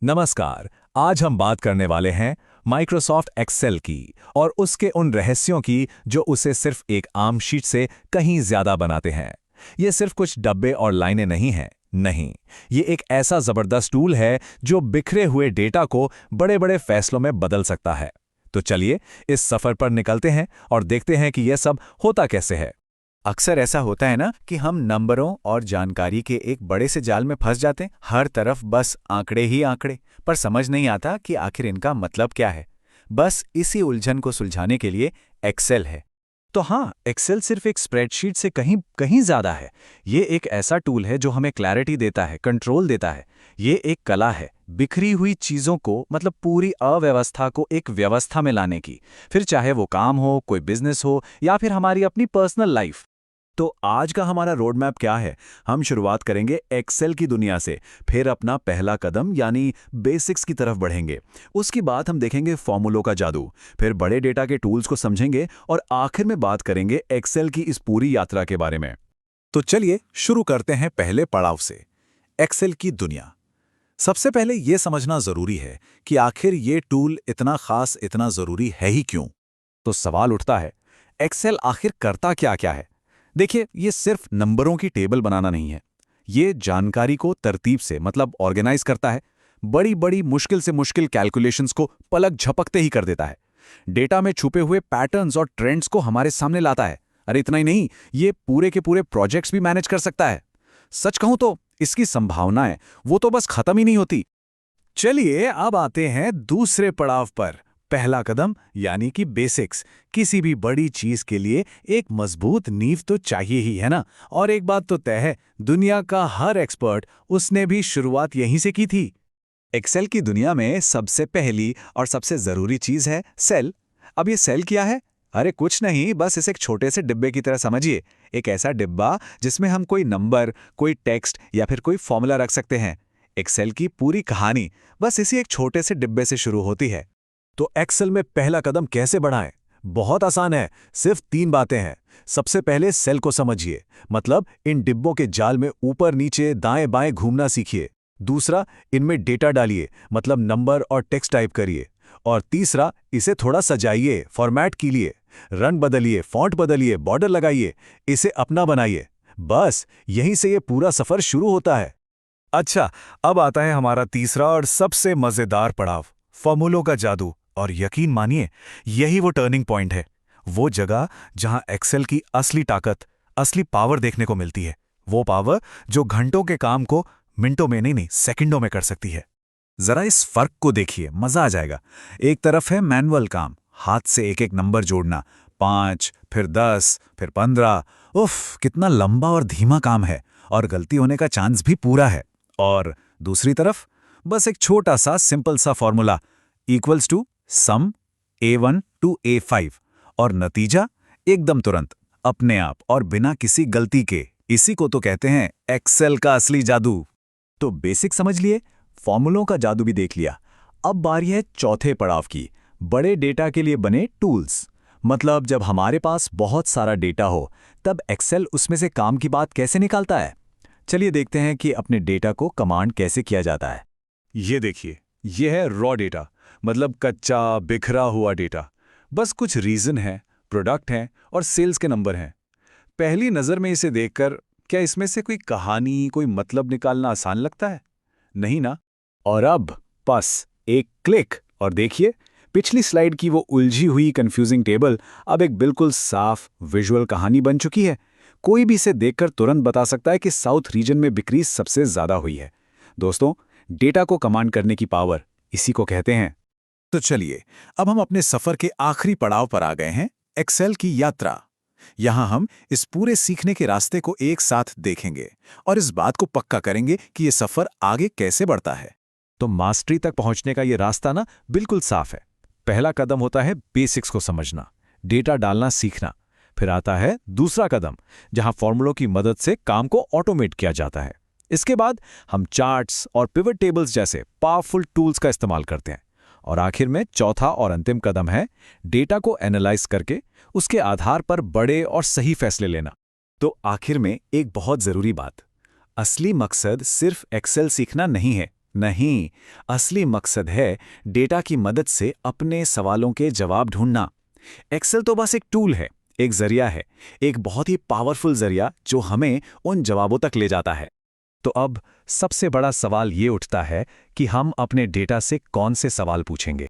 नमस्कार। आज हम बात करने वाले हैं माइक्रोसॉफ्ट एक्सेल की और उसके उन रहस्यों की जो उसे सिर्फ एक आम शीट से कहीं ज्यादा बनाते हैं। ये सिर्फ कुछ डब्बे और लाइनें नहीं हैं। नहीं, ये एक ऐसा जबरदस्त टूल है जो बिखरे हुए डेटा को बड़े-बड़े फैसलों में बदल सकता है। तो चलिए इस सफर पर निकलते हैं और देखते हैं कि यह सब होता कैसे है। अक्सर ऐसा होता है ना कि हम नंबरों और जानकारी के एक बड़े से जाल में फंस जाते हैं। हर तरफ बस आंकड़े ही आंकड़े, पर समझ नहीं आता कि आखिर इनका मतलब क्या है। बस इसी उलझन को सुलझाने के लिए एक्सेल है। तो हाँ, एक्सेल सिर्फ एक स्प्रेडशीट से कहीं कहीं ज्यादा है। ये एक ऐसा टूल है जो हमें क्लैरिटी देता है, कंट्रोल देता है। ये एक कला है, बिखरी हुई चीजों को मतलब पूरी अव्यवस्था को एक व्यवस्था में लाने की। फिर चाहे वो काम हो, कोई बिजनेस हो या फिर हमारी अपनी पर्सनल लाइफ। तो आज का हमारा रोड मैप क्या है? हम शुरुआत करेंगे एक्सेल की दुनिया से, फिर अपना पहला कदम यानी बेसिक्स की तरफ बढ़ेंगे। उसके बाद हम देखेंगे फॉर्मूलों का जादू, फिर बड़े डेटा के टूल्स को समझेंगे और आखिर में बात करेंगे एक्सेल की इस पूरी यात्रा के बारे में। तो चलिए शुरू करते हैं पहले पड़ाव से, एक्सेल की दुनिया। सबसे पहले यह समझना जरूरी है कि आखिर ये टूल इतना खास, इतना जरूरी है ही क्यों? तो सवाल उठता है, एक्सेल आखिर करता क्या क्या है? देखिए, ये सिर्फ नंबरों की टेबल बनाना नहीं है। ये जानकारी को तरतीब से मतलब ऑर्गेनाइज करता है। बड़ी बड़ी मुश्किल से मुश्किल कैलकुलेशंस को पलक झपकते ही कर देता है। डेटा में छुपे हुए पैटर्न्स और ट्रेंड्स को हमारे सामने लाता है। अरे इतना ही नहीं, ये पूरे के पूरे प्रोजेक्ट्स भी मैनेज कर सकता है। सच कहूं तो इसकी संभावनाएं वो तो बस खत्म ही नहीं होती। चलिए अब आते हैं दूसरे पड़ाव पर। पहला कदम यानी कि बेसिक्स। किसी भी बड़ी चीज के लिए एक मजबूत नींव तो चाहिए ही, है ना? और एक बात तो तय है, दुनिया का हर एक्सपर्ट उसने भी शुरुआत यहीं से की थी। एक्सेल की दुनिया में सबसे पहली और सबसे जरूरी चीज है सेल। अब ये सेल क्या है? अरे कुछ नहीं, बस इसे एक छोटे से डिब्बे की तरह समझिए। एक ऐसा डिब्बा जिसमें हम कोई नंबर, कोई टेक्स्ट या फिर कोई फॉर्मूला रख सकते हैं। एक्सेल की पूरी कहानी बस इसी एक छोटे से डिब्बे से शुरू होती है। तो एक्सेल में पहला कदम कैसे बढ़ाएं? बहुत आसान है, सिर्फ 3 बातें हैं। सबसे पहले सेल को समझिए, मतलब इन डिब्बों के जाल में ऊपर नीचे दाएं बाएं घूमना सीखिए। दूसरा, इनमें डेटा डालिए, मतलब नंबर और टेक्स्ट टाइप करिए। और तीसरा, इसे थोड़ा सजाइए, फॉर्मेट कीजिए, रंग बदलिए, फॉन्ट बदलिए, बॉर्डर लगाइए, इसे अपना बनाइए। बस यहीं से ये पूरा सफर शुरू होता है। अच्छा, अब आता है हमारा तीसरा और सबसे मजेदार पड़ाव, फॉर्मूलों का जादू। और यकीन मानिए, यही वो टर्निंग पॉइंट है, वो जगह जहां एक्सेल की असली ताकत, असली पावर देखने को मिलती है। वो पावर जो घंटों के काम को मिनटों में नहीं, सेकंडों में कर सकती है। जरा इस फर्क को देखिए, मजा आ जाएगा। एक तरफ है मैनुअल काम, हाथ से एक एक नंबर जोड़ना, 5 फिर 10 फिर 15। उफ, कितना लंबा और धीमा काम है, और गलती होने का चांस भी पूरा है। और दूसरी तरफ बस एक छोटा सा सिंपल सा formula, equals to sum A1 to A5, और नतीजा एकदम तुरंत, अपने आप और बिना किसी गलती के। इसी को तो कहते हैं एक्सेल का असली जादू। तो बेसिक समझ लिए, फॉर्मूलों का जादू भी देख लिया। अब बारी है चौथे पड़ाव की, बड़े डेटा के लिए बने टूल्स। मतलब जब हमारे पास बहुत सारा डेटा हो, तब एक्सेल उसमें से काम की बात कैसे निकालता है। चलिए देखते हैं कि अपने डेटा को कमांड कैसे किया जाता है। ये देखिए, ये है रॉ डेटा, मतलब कच्चा बिखरा हुआ डेटा। बस कुछ रीजन है, प्रोडक्ट हैं और सेल्स के नंबर हैं। पहली नज़र में इसे देखकर क्या इसमें से कोई कहानी, कोई मतलब निकालना आसान लगता है? नहीं ना? और अब बस एक क्लिक और देखिए, पिछली स्लाइड की वो उलझी हुई कंफ्यूजिंग टेबल अब एक बिल्कुल साफ विजुअल कहानी बन चुकी है। कोई भी इसे देखकर तुरंत बता सकता है कि साउथ रीजन में बिक्री सबसे ज्यादा हुई है। दोस्तों, डेटा को कमांड करने की पावर, इसी को कहते हैं। तो चलिए, अब हम अपने सफर के आखिरी पड़ाव पर आ गए हैं, एक्सेल की यात्रा। यहां हम इस पूरे सीखने के रास्ते को एक साथ देखेंगे और इस बात को पक्का करेंगे कि यह सफर आगे कैसे बढ़ता है। तो मास्टरी तक पहुंचने का यह रास्ता ना बिल्कुल साफ है। पहला कदम होता है बेसिक्स को समझना, डेटा डालना सीखना। फिर आता है दूसरा कदम, जहां फॉर्मूलों की मदद से काम को ऑटोमेट किया जाता है। इसके बाद हम चार्ट्स और पिवट टेबल्स जैसे पावरफुल टूल्स का इस्तेमाल करते हैं। और आखिर में चौथा और अंतिम कदम है डेटा को एनालाइज करके उसके आधार पर बड़े और सही फैसले लेना। तो आखिर में एक बहुत जरूरी बात, असली मकसद सिर्फ एक्सेल सीखना नहीं है। नहीं, असली मकसद है डेटा की मदद से अपने सवालों के जवाब ढूंढना। एक्सेल तो बस एक टूल है, एक जरिया है, एक बहुत ही पावरफुल जरिया जो हमें उन जवाबों तक ले जाता है। तो अब सबसे बड़ा सवाल ये उठता है कि हम अपने डेटा से कौन से सवाल पूछेंगे।